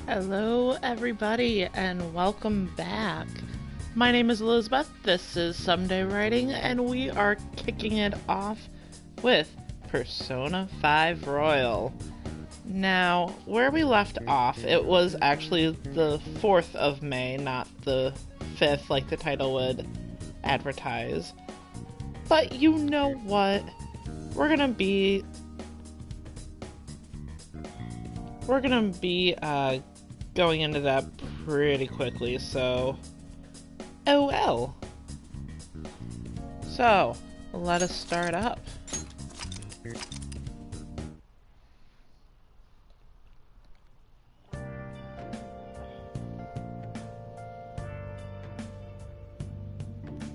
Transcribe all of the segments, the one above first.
Hello, everybody, and welcome back. My name is Elizabeth, this is Someday Writing, and we are kicking it off with Persona 5 Royal. Now, where we left off, it was actually the 4th of May, not the 5th like the title would advertise. But you know what? We're gonna be going into that pretty quickly, so oh well. So, let us start up.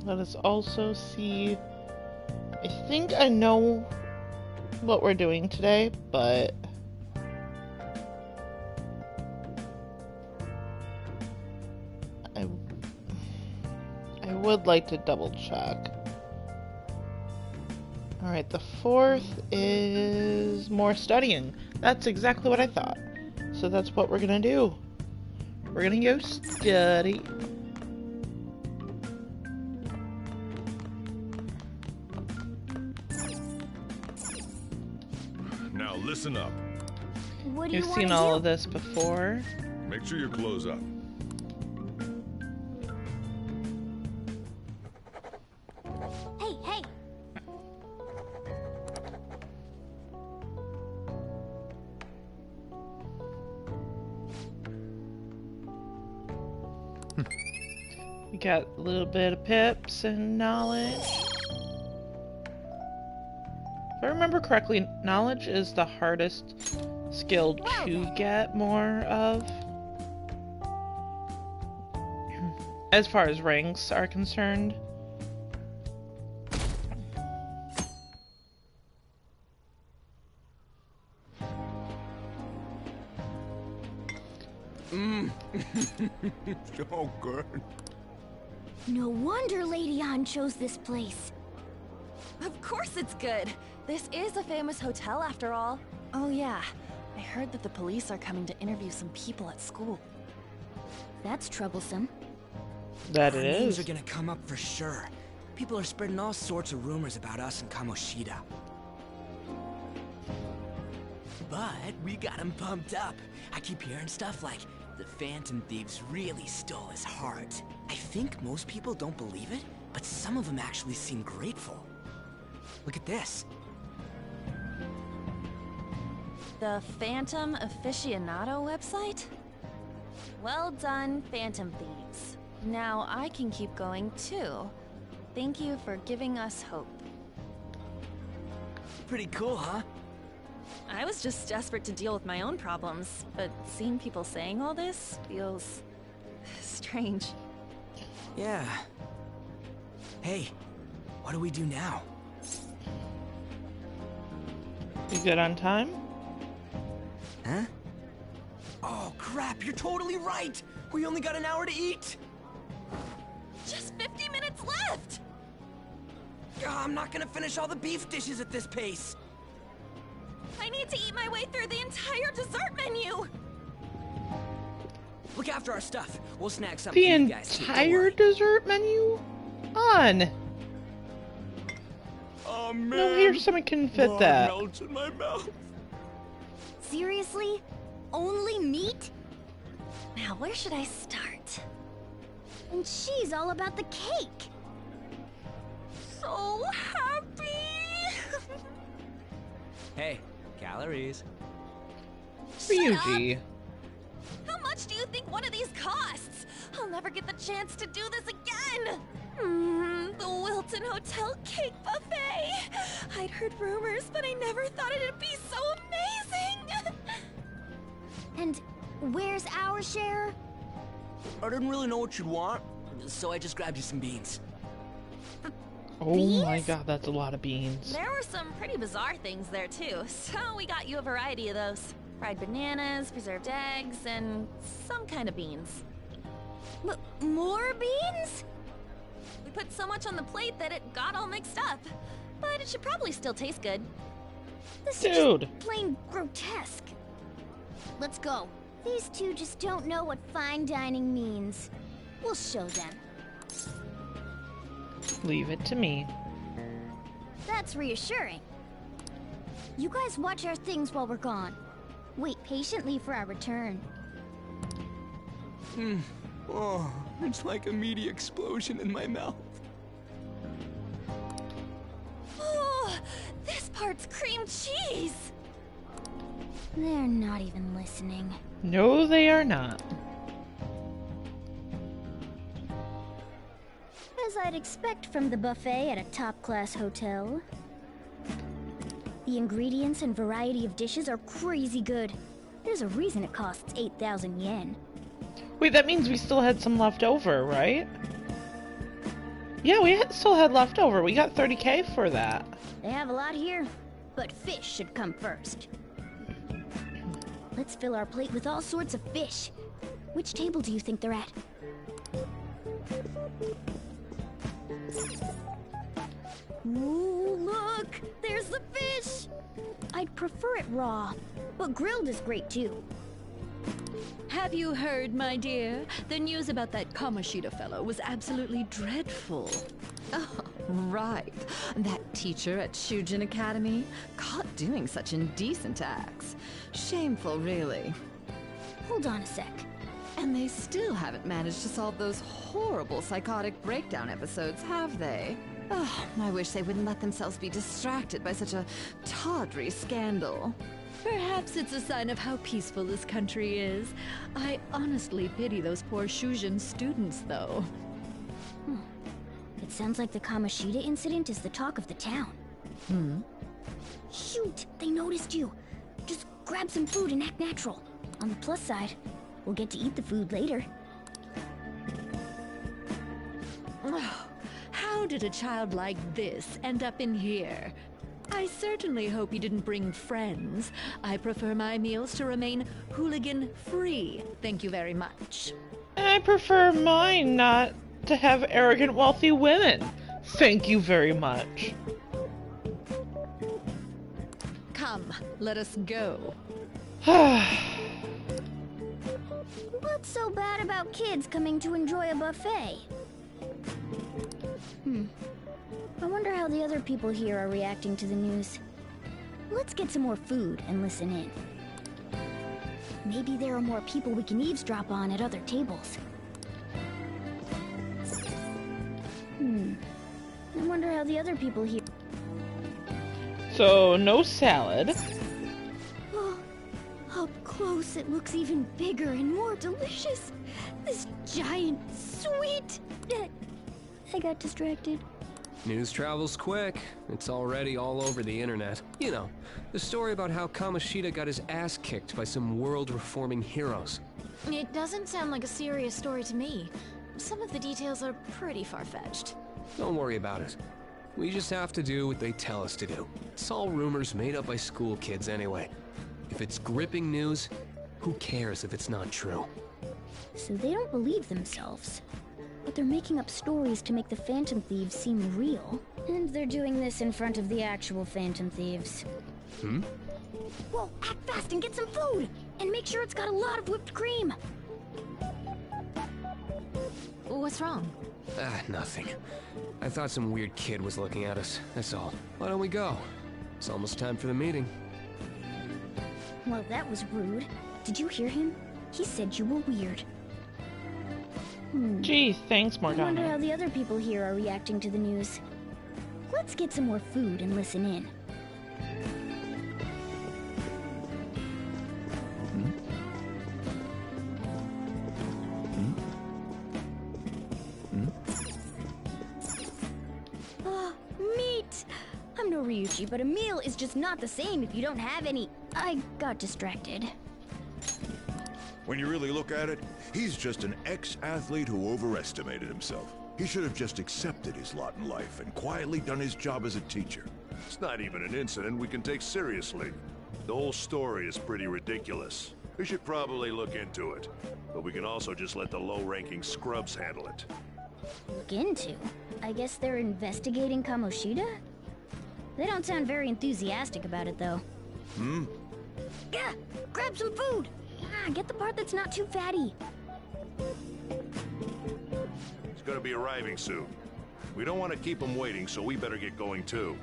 Let us also see, I think I know what we're doing today, but I would like to double check. Alright, the 4th is more studying. That's exactly what I thought. So that's what we're gonna do. We're gonna go study. Now listen up. What do you You've want seen to all do? of this before. Make sure your clothes up. Hey, hey! We got a little bit of pips and knowledge. If I remember correctly, knowledge is the hardest skill to get more of, as far as ranks are concerned. So good. No wonder Lady Ann chose this place. Of course it's good. This is a famous hotel after all. Oh yeah, I heard that the police are coming to interview some people at school. That's troublesome. That Our it names is. are gonna come up for sure. People are spreading all sorts of rumors about us and Kamoshida. But we got him pumped up. I keep hearing stuff like, the Phantom Thieves really stole his heart. I think most people don't believe it, but some of them actually seem grateful. Look at this. The Phantom Aficionado website? Well done, Phantom Thieves. Now I can keep going too. Thank you for giving us hope. Pretty cool, huh? I was just desperate to deal with my own problems, but seeing people saying all this feels strange. Yeah. Hey, what do we do now? You good on time? Huh? Oh crap, you're totally right! We only got an hour to eat! Just 50 minutes left! I'm not gonna finish all the beef dishes at this pace! I need to eat my way through the entire dessert menu! Look after our stuff. We'll snag something The for you guys too, don't entire worry. dessert menu? On! Oh man. No way someone can fit Blood that. melts in my mouth. Seriously? Only meat? Now, where should I start? And she's all about the cake. So happy! Hey, calories. Ryuji. How much do you think one of these costs? I'll never get the chance to do this again! The Wilton Hotel Cake Buffet! I'd heard rumors, but I never thought it'd be so amazing! And where's our share? I didn't really know what you'd want, so I just grabbed you some beans. Oh my Beans? god, that's a lot of beans. There were some pretty bizarre things there too, so we got you a variety of those. Fried bananas, preserved eggs, and some kind of beans. More beans? We put so much on the plate that it got all mixed up. But it should probably still taste good. This is Dude. just plain grotesque. Let's go. These two just don't know what fine dining means. We'll show them. Leave it to me. That's reassuring. You guys watch our things while we're gone. Wait patiently for our return. Oh, it's like a meaty explosion in my mouth. Oh, this part's cream cheese! They're not even listening. No, they are not. As I'd expect from the buffet at a top-class hotel. The ingredients and variety of dishes are crazy good. There's a reason it costs 8,000 yen. Wait, that means we still had some left over, right? Yeah, still had left over. We got 30K for that. They have a lot here, but fish should come first. Let's fill our plate with all sorts of fish. Which table do you think they're at? Ooh, look! There's the fish! I'd prefer it raw, but grilled is great too. Have you heard, my dear? The news about that Kamoshida fellow was absolutely dreadful. Oh, right. That teacher at Shujin Academy, caught doing such indecent acts. Shameful, really. Hold on a sec. And they still haven't managed to solve those horrible psychotic breakdown episodes, have they? Oh, I wish they wouldn't let themselves be distracted by such a tawdry scandal. Perhaps it's a sign of how peaceful this country is. I honestly pity those poor Shujin students, though. It sounds like the Kamoshida incident is the talk of the town. Shoot! They noticed you! Just grab some food and act natural. On the plus side, we'll get to eat the food later. How did a child like this end up in here? I certainly hope he didn't bring friends. I prefer my meals to remain hooligan-free. Thank you very much. I prefer mine not to have arrogant, wealthy women. Thank you very much. Come, let us go. What's so bad about kids coming to enjoy a buffet? I wonder how the other people here are reacting to the news. Let's get some more food and listen in. Maybe there are more people we can eavesdrop on at other tables. I wonder how the other people here... So, no salad. Oh, up close it looks even bigger and more delicious. This giant, sweet... I got distracted. News travels quick. It's already all over the internet. You know, the story about how Kamoshida got his ass kicked by some world-reforming heroes. It doesn't sound like a serious story to me. Some of the details are pretty far-fetched. Don't worry about it. We just have to do what they tell us to do. It's all rumors made up by school kids anyway. If it's gripping news, who cares if it's not true? So they don't believe themselves. But they're making up stories to make the Phantom Thieves seem real. And they're doing this in front of the actual Phantom Thieves. Whoa, act fast and get some food! And make sure it's got a lot of whipped cream! What's wrong? Nothing. I thought some weird kid was looking at us, that's all. Why don't we go? It's almost time for the meeting. Well, that was rude. Did you hear him? He said you were weird. Gee, thanks, I wonder Morgana. how the other people here are reacting to the news. Let's get some more food and listen in. Meat! I'm no Ryuchi, but a meal is just not the same if you don't have any... I got distracted. When you really look at it, he's just an ex-athlete who overestimated himself. He should have just accepted his lot in life and quietly done his job as a teacher. It's not even an incident we can take seriously. The whole story is pretty ridiculous. We should probably look into it. But we can also just let the low-ranking scrubs handle it. Look into? I guess they're investigating Kamoshida? They don't sound very enthusiastic about it, though. Gah! Grab some food! get the part that's not too fatty. He's gonna be arriving soon. We don't want to keep him waiting, so we better get going too.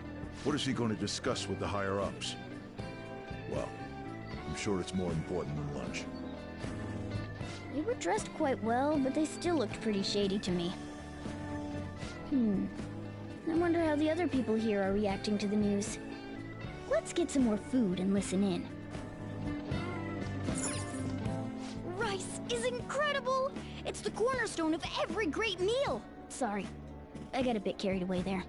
What is he going to discuss with the higher-ups? Well, I'm sure it's more important than lunch. They were dressed quite well, but they still looked pretty shady to me. I wonder how the other people here are reacting to the news. Let's get some more food and listen in. Rice is incredible! It's the cornerstone of every great meal! Sorry, I got a bit carried away there.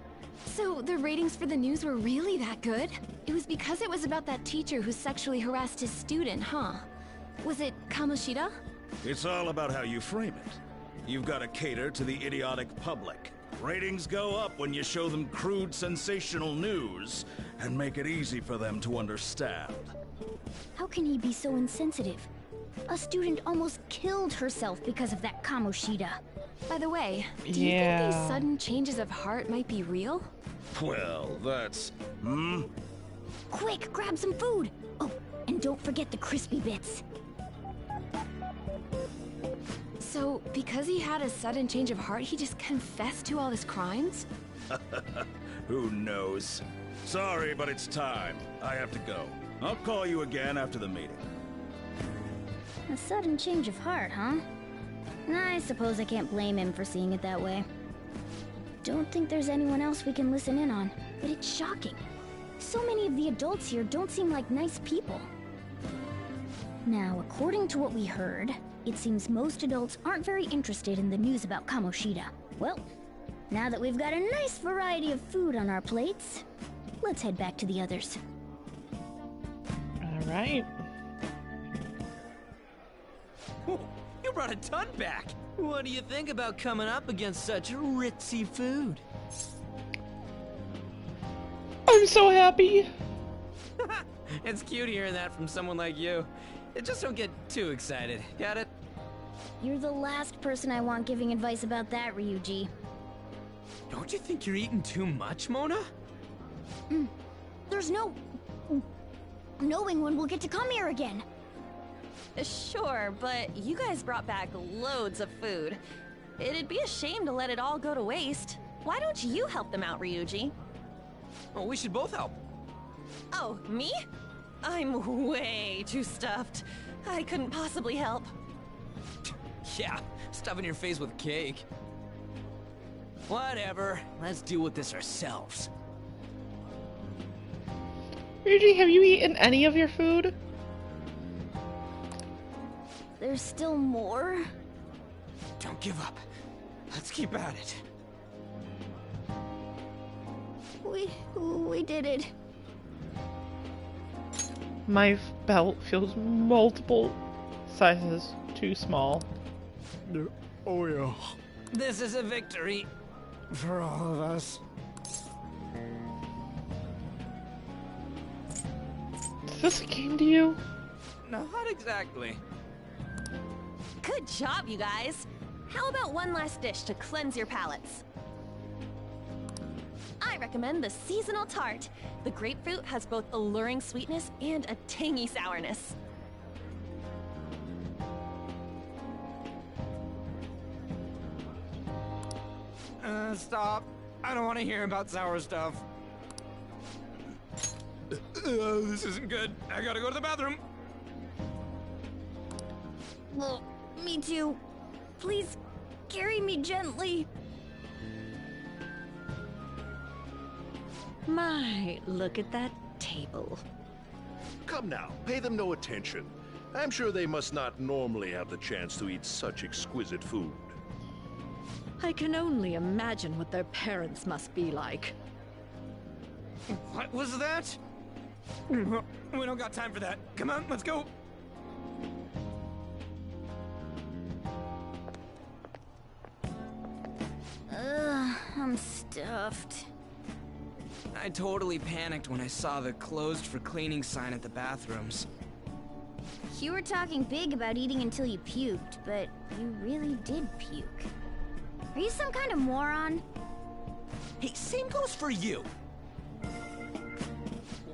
So, the ratings for the news were really that good? It was because it was about that teacher who sexually harassed his student, huh? Was it Kamoshida? It's all about how you frame it. You've got to cater to the idiotic public. Ratings go up when you show them crude, sensational news and make it easy for them to understand. How can he be so insensitive? A student almost killed herself because of that Kamoshida. By the way, do you think these sudden changes of heart might be real? Well, that's... Quick, grab some food! Oh, and don't forget the crispy bits. So, because he had a sudden change of heart, he just confessed to all his crimes? Who knows? Sorry, but it's time. I have to go. I'll call you again after the meeting. A sudden change of heart, huh? I suppose I can't blame him for seeing it that way. Don't think there's anyone else we can listen in on, but it's shocking. So many of the adults here don't seem like nice people. Now, according to what we heard, it seems most adults aren't very interested in the news about Kamoshida. Well, now that we've got a nice variety of food on our plates, let's head back to the others. All right. You brought a ton back! What do you think about coming up against such ritzy food? I'm so happy. It's cute hearing that from someone like you. Just don't get too excited, got it? You're the last person I want giving advice about that, Ryuji. Don't you think you're eating too much, Mona? There's no knowing when we'll get to come here again. Sure, but you guys brought back loads of food. It'd be a shame to let it all go to waste. Why don't you help them out, Ryuji? Oh, we should both help. Oh, me? I'm way too stuffed. I couldn't possibly help. Yeah, stuffing your face with cake. Whatever, let's deal with this ourselves. Ryuji, have you eaten any of your food? There's still more? Don't give up. Let's keep at it. We did it. My belt feels multiple sizes too small. Oh yeah. This is a victory for all of us. Is this a game to you? Not exactly. Good job, you guys. How about one last dish to cleanse your palates? I recommend the seasonal tart. The grapefruit has both alluring sweetness and a tangy sourness. Stop. I don't want to hear about sour stuff. This isn't good. I gotta go to the bathroom. Well, me too. Please, carry me gently. My, look at that table. Come now, pay them no attention. I'm sure they must not normally have the chance to eat such exquisite food. I can only imagine what their parents must be like. What was that? We don't got time for that. Come on, let's go. I'm stuffed. I totally panicked when I saw the closed for cleaning sign at the bathrooms. You were talking big about eating until you puked, but you really did puke. Are you some kind of moron? Hey, same goes for you.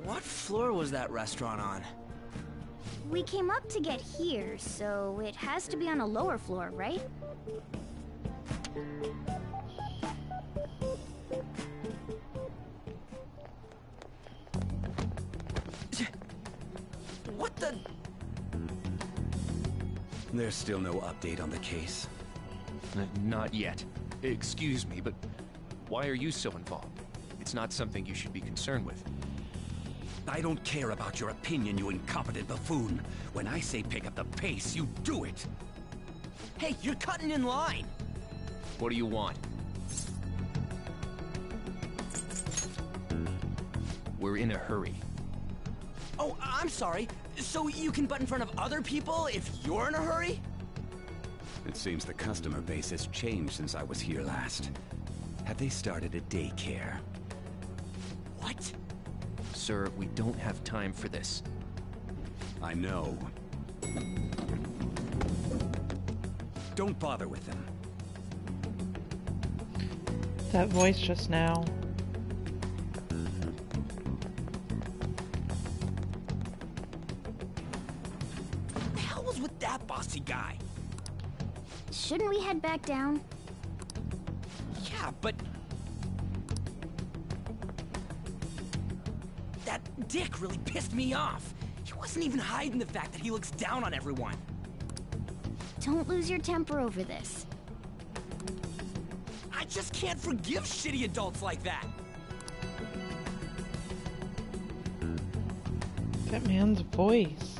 What floor was that restaurant on? We came up to get here, so it has to be on a lower floor, right? What the? There's still no update on the case. Not yet. Excuse me, but why are you so involved? It's not something you should be concerned with. I don't care about your opinion, you incompetent buffoon. When I say pick up the pace, you do it. Hey, you're cutting in line! What do you want? We're in a hurry. Oh, I'm sorry. So you can butt in front of other people if you're in a hurry? It seems the customer base has changed since I was here last. Have they started a daycare? What? Sir, we don't have time for this. I know. Don't bother with them. That voice just now. What the hell was with that bossy guy? Shouldn't we head back down? Yeah, but... that dick really pissed me off. He wasn't even hiding the fact that he looks down on everyone. Don't lose your temper over this. I just can't forgive shitty adults like that. That man's voice.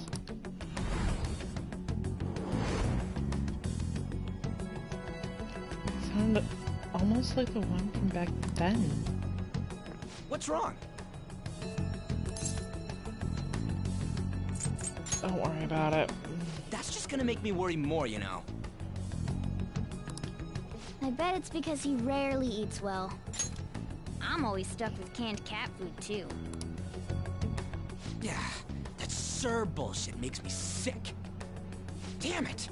Sounded almost like the one from back then. What's wrong? Don't worry about it. That's just gonna make me worry more, you know. I bet it's because he rarely eats well. I'm always stuck with canned cat food, too. Yeah, that sir bullshit makes me sick. Damn it!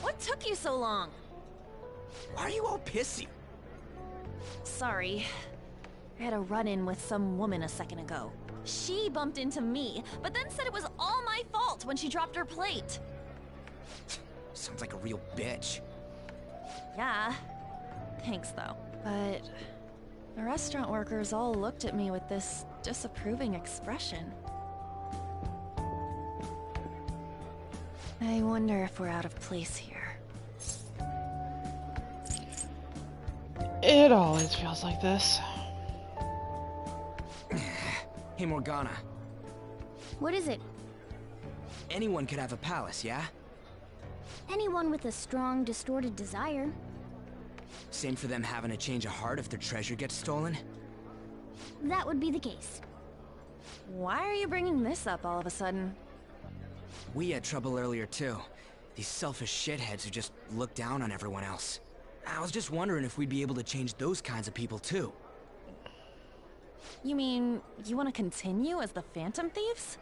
What took you so long? Why are you all pissy? Sorry. I had a run-in with some woman a second ago. She bumped into me, but then said it was all my fault when she dropped her plate. Sounds like a real bitch. Yeah. Thanks, though. But the restaurant workers all looked at me with this disapproving expression. I wonder if we're out of place here. It always feels like this. Hey, Morgana. What is it? Anyone could have a palace, yeah? Anyone with a strong, distorted desire. Same for them having a change of heart if their treasure gets stolen? That would be the case. Why are you bringing this up all of a sudden? We had trouble earlier, too. These selfish shitheads who just look down on everyone else. I was just wondering if we'd be able to change those kinds of people, too. You mean, you want to continue as the Phantom Thieves?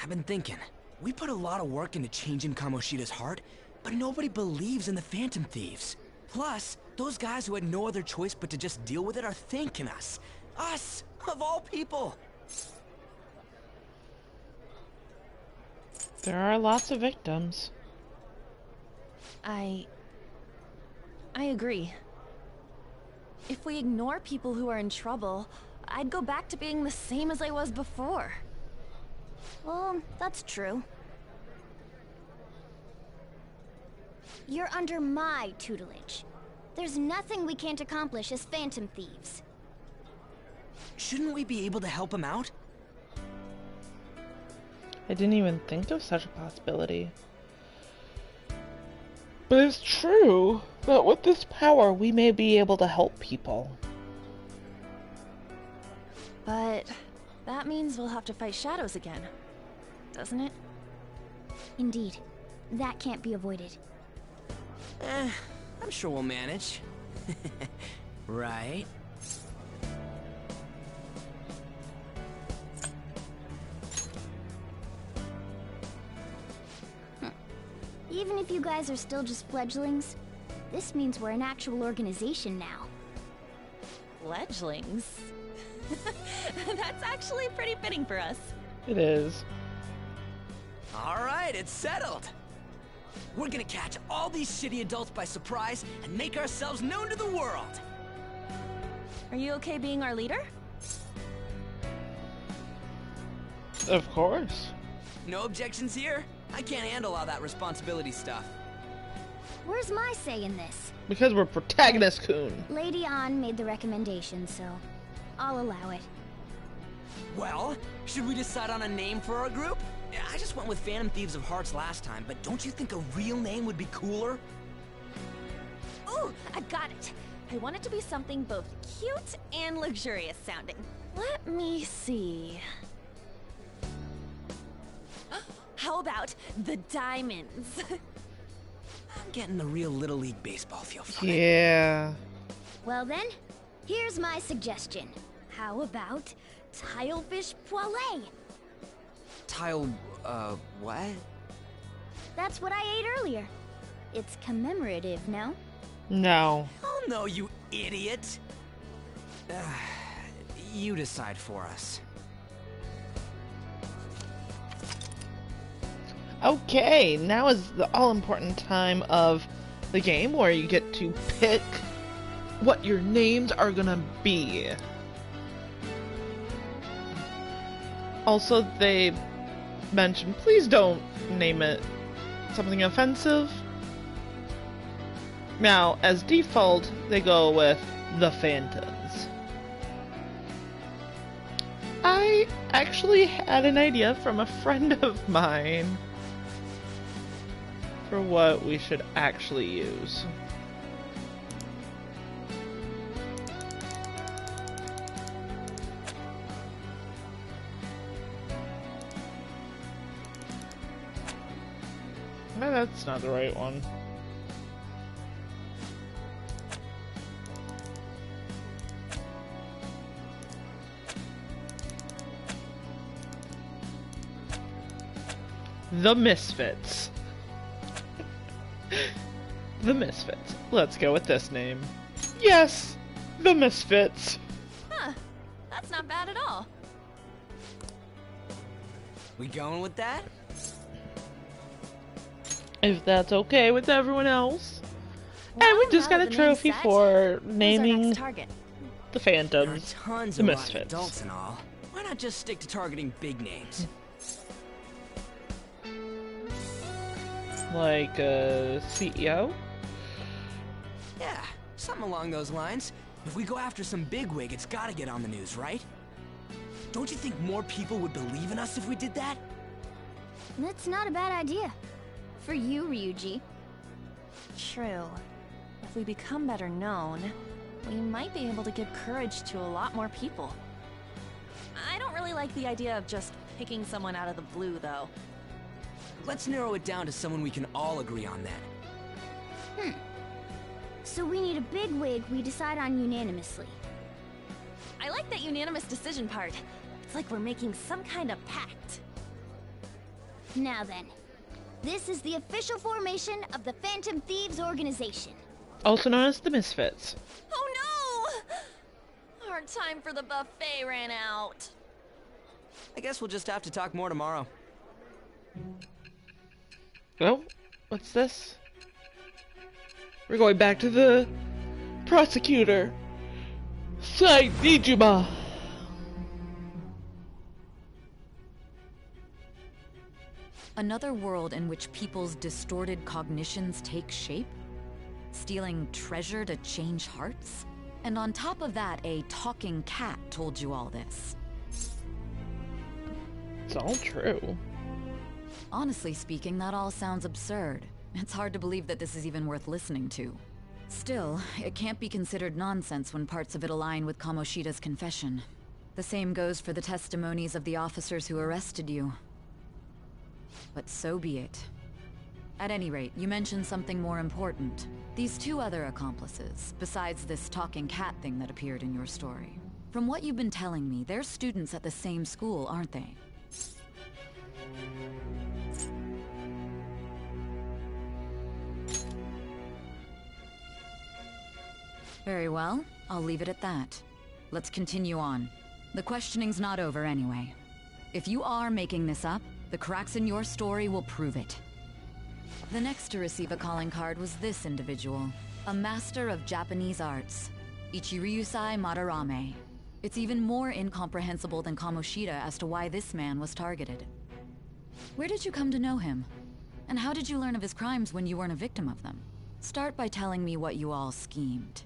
I've been thinking. We put a lot of work into changing Kamoshida's heart, but nobody believes in the Phantom Thieves. Plus, those guys who had no other choice but to just deal with it are thanking us. Us, of all people! There are lots of victims. I agree. If we ignore people who are in trouble, I'd go back to being the same as I was before. Well, that's true. You're under my tutelage. There's nothing we can't accomplish as Phantom Thieves. Shouldn't we be able to help him out? I didn't even think of such a possibility. But it's true that with this power, we may be able to help people. But that means we'll have to fight shadows again, doesn't it? Indeed. That can't be avoided. I'm sure we'll manage. Right? Even if you guys are still just fledglings, this means we're an actual organization now. Fledglings? That's actually pretty fitting for us. It is. All right, it's settled. We're gonna catch all these shitty adults by surprise and make ourselves known to the world. Are you okay being our leader? Of course. No objections here? I can't handle all that responsibility stuff. Where's my say in this? Because we're protagonist Coon. Lady An made the recommendation, so I'll allow it. Well, should we decide on a name for our group? I just went with Phantom Thieves of Hearts last time, but don't you think a real name would be cooler? Ooh, I've got it. I want it to be something both cute and luxurious sounding. Let me see. How about the Diamonds? I'm getting the real Little League Baseball feel for it. Yeah. Well then, here's my suggestion. How about Tilefish Poêlée? What? That's what I ate earlier. It's commemorative, no? No. Oh no, you idiot! You decide for us. Okay, now is the all-important time of the game where you get to pick what your names are gonna be. Also, they mentioned, please don't name it something offensive. Now, as default, they go with the Phantoms. I actually had an idea from a friend of mine for what we should actually use. No, that's not the right one. The Misfits. The Misfits. Let's go with this name. Yes! The Misfits. Huh. That's not bad at all. We going with that? If that's okay with everyone else. Well, and we just now got a that the trophy name's set, for who's our naming next target? the There are Phantoms. tons The of Misfits. adults and all. Why not just stick to targeting big names? Like a CEO? Yeah, something along those lines. If we go after some bigwig, it's gotta get on the news, right? Don't you think more people would believe in us if we did that? That's not a bad idea. For you, Ryuji. True. If we become better known, we might be able to give courage to a lot more people. I don't really like the idea of just picking someone out of the blue, though. Let's narrow it down to someone we can all agree on then. So we need a bigwig we decide on unanimously. I like that unanimous decision part. It's like we're making some kind of pact. Now then, this is the official formation of the Phantom Thieves organization. Also known as the Misfits. Oh no! Our time for the buffet ran out. I guess we'll just have to talk more tomorrow. Oh, what's this? We're going back to the prosecutor. Saidijima. Another world in which people's distorted cognitions take shape? Stealing treasure to change hearts? And on top of that, a talking cat told you all this. It's all true. Honestly speaking, that all sounds absurd. It's hard to believe that this is even worth listening to. Still, it can't be considered nonsense when parts of it align with Kamoshida's confession. The same goes for the testimonies of the officers who arrested you. But so be it. At any rate, you mentioned something more important. These two other accomplices, besides this talking cat thing that appeared in your story. From what you've been telling me, they're students at the same school, aren't they? Very well, I'll leave it at that. let's continue on. The questioning's not over anyway. If you are making this up, the cracks in your story will prove it. The next to receive a calling card was this individual, a master of Japanese arts, Ichiryusai Madarame. It's even more incomprehensible than Kamoshida as to why this man was targeted. Where did you come to know him? And how did you learn of his crimes when you weren't a victim of them? Start by telling me what you all schemed.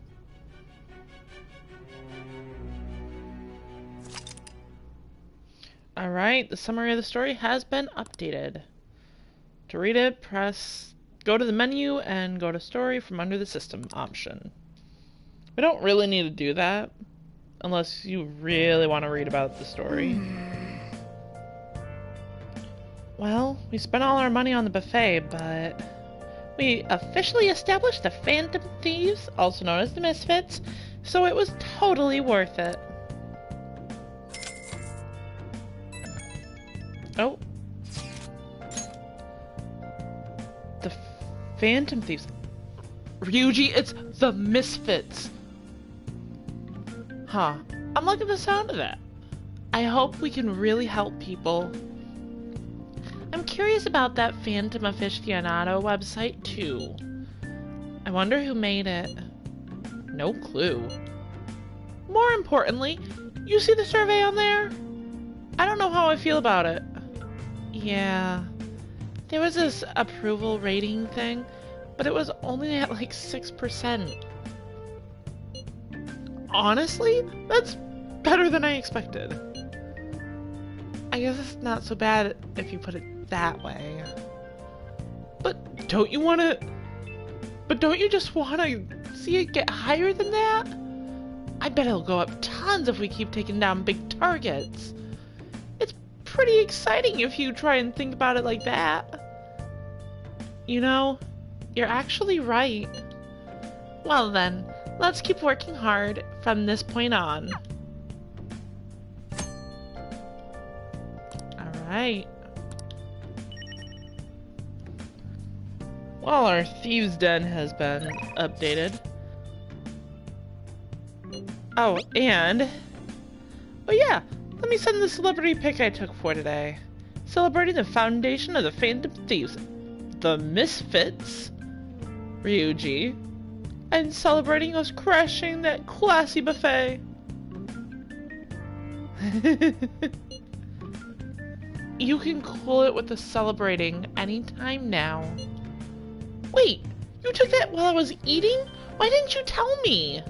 Alright, the summary of the story has been updated. To read it, go to the menu and go to story from under the system option. We don't really need to do that, unless you really want to read about the story. Well, we spent all our money on the buffet, but we officially established the Phantom Thieves, also known as the Misfits, so it was totally worth it. Oh. The Phantom Thieves. Ryuji, it's the Misfits. Huh. I'm liking the sound of that. I hope we can really help people. I'm curious about that Phantom Aficionado website, too. I wonder who made it. No clue. More importantly, you see the survey on there? I don't know how I feel about it. Yeah. There was this approval rating thing, but it was only at like 6%. Honestly, that's better than I expected. I guess it's not so bad if you put it that way. But don't you just want to see it get higher than that? I bet it'll go up tons if we keep taking down big targets. It's pretty exciting if you try and think about it like that. You know, you're actually right. Well then, let's keep working hard from this point on. Alright. Well, our Thieves' Den has been updated. Oh, and... oh yeah, let me send the celebrity pic I took for today. Celebrating the foundation of the Phantom Thieves, the Misfits, Ryuji, and celebrating us crashing that classy buffet. You can cool it with the celebrating anytime now. Wait, you took that while I was eating? Why didn't you tell me?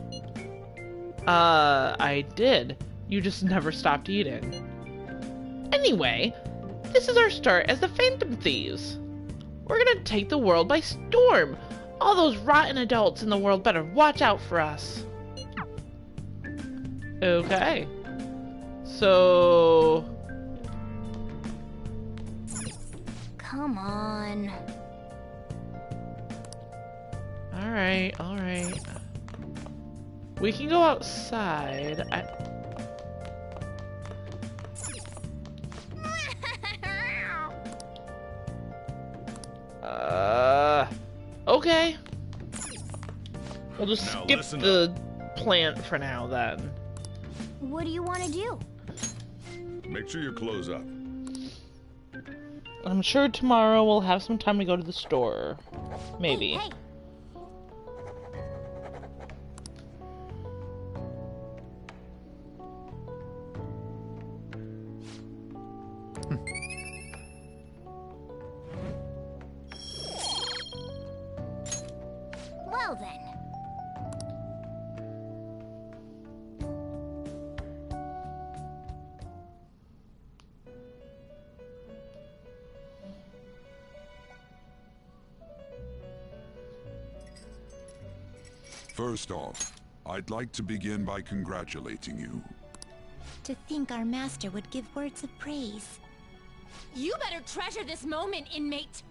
I did. You just never stopped eating. Anyway, this is our start as the Phantom Thieves. We're gonna take the world by storm. All those rotten adults in the world better watch out for us. Okay. So... Come on. alright, alright. We can go outside. Okay. We'll just skip the plant for now then. What do you want to do? Make sure you close up. I'm sure tomorrow we'll have some time to go to the store. Maybe. Hey. Well then. First off, I'd like to begin by congratulating you. To think our master would give words of praise. You better treasure this moment, inmate!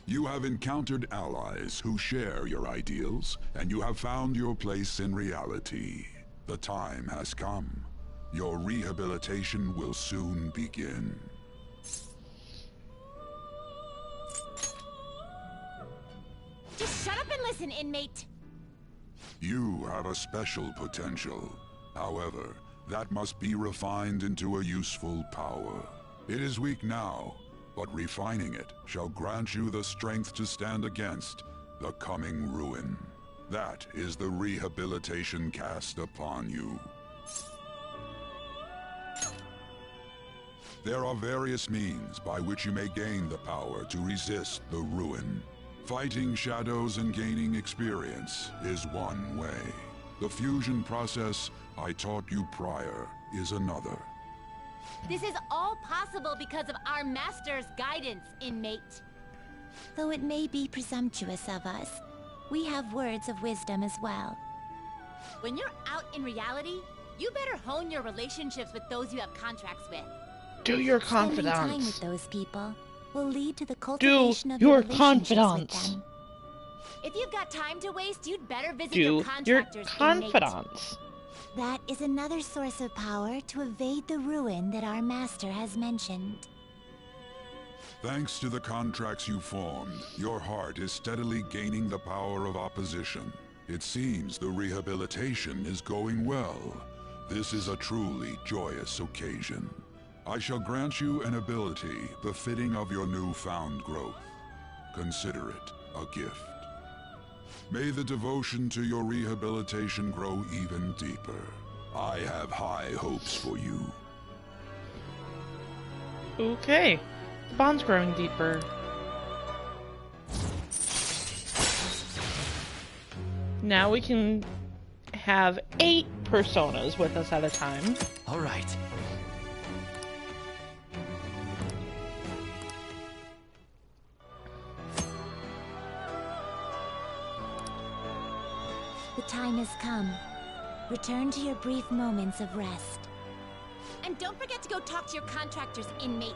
You have encountered allies who share your ideals, and you have found your place in reality. The time has come. Your rehabilitation will soon begin. Just shut up and listen, inmate! You have a special potential. However, that must be refined into a useful power. It is weak now, but refining it shall grant you the strength to stand against the coming ruin. That is the rehabilitation cast upon you. There are various means by which you may gain the power to resist the ruin. Fighting shadows and gaining experience is one way. The fusion process I taught you prior is another. This is all possible because of our master's guidance, inmate. Though it may be presumptuous of us, we have words of wisdom as well. When you're out in reality, you better hone your relationships with those you have contracts with. Do your Spending time confidants. with those people will lead to the cultivation of your relationships with confidants. them. If you've got time to waste, you'd better visit Do your your contractors, inmate. confidants. That is another source of power to evade the ruin that our master has mentioned. Thanks to the contracts you formed, your heart is steadily gaining the power of opposition. It seems the rehabilitation is going well. This is a truly joyous occasion. I shall grant you an ability befitting of your newfound growth. Consider it a gift. May the devotion to your rehabilitation grow even deeper. I have high hopes for you. Okay. The bond's growing deeper. Now we can have 8 personas with us at a time. All right. The time has come. Return to your brief moments of rest. And don't forget to go talk to your contractors, inmate.